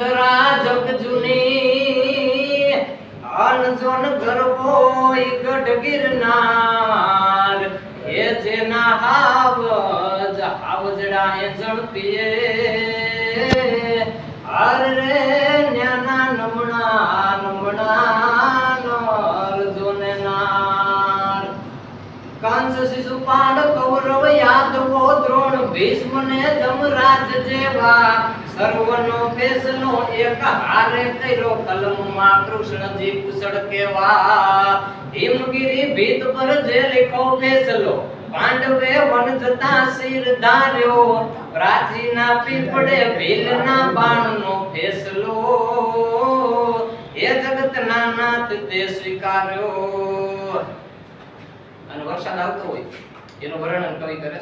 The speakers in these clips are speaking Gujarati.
ધરા જગ જૂની અનજોન ગરવો ગઢ ગિરનાર હે જેના હાવજડા હે ઝડપીએ હર રે ન્યાના નમણા અર્જુન નાર કંસ શિશુપાલ કૌરવ યાદવો દ્રોણ ભીષ્મ ને ધમરાજ જેવા સર્વનો ફેસલો એક હારે કર્યો કલમમાં કૃષ્ણજી કુશળ કેવા હિમગીરી ભીત પર જે લખો ફેસલો પાંડવે વન જતા શિર ધાર્યો પ્રાચીના પીપળે ભીલના બાણનો ફેસલો એ જગતના નાથ તે સ્વીકાર્યો. અને વરસાદ આવતો હોય એનું વર્ણન કવિ કરે છે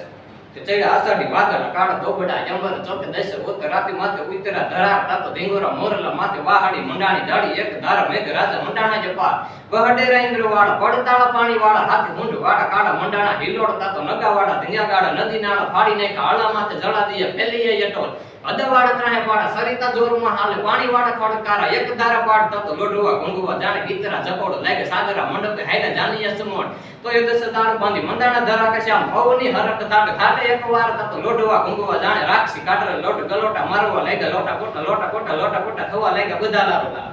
કે ચડ્યા આષાઢી વાદળ કાળ ધોબડા જંબર ચોક દશ ઉત્તર રાતી માથે ઉતરા ધરાર તાતો ઢીંગોરા મોરલા માથે વાહાડી મંડાણી દાડી એક ધારા મેઘ રાજા મંડાણા જપા બહડેરા ઇન્દ્ર વાળા પડતાળા પાણી વાળા હાથી મુંડ વાળા કાળા મંડાણા હિલોડ તાતો નગા વાળા ધનિયા ગાળા નદી નાળા ફાડી નાખ્યા આળા માથે જળા દિયા ફેલીએ યટોલ અદવાડા ત્રાહે પાડા સરિતા જોરમાં હાલે પાણી વાળા ખડકારા એક ધારા પાડ તાતો લોઢવા ગુંગવા જાણે ગીતરા જપોડ લાગે સાગરા મંડપે હાઈડા જાનિયા સમોડ તો એ દસ તાળ બાંધી મંડાણા ધરા કે શ્યામ ભવની હરક તાટ થાટે એકવાર તાતો લોઢવા ગુંગવા જાણે રાક્ષી કાટરે લોટ ગલોટા મારવા લાગ્યા લોટા કોટા થવા લાગ્યા બધા લારોલા.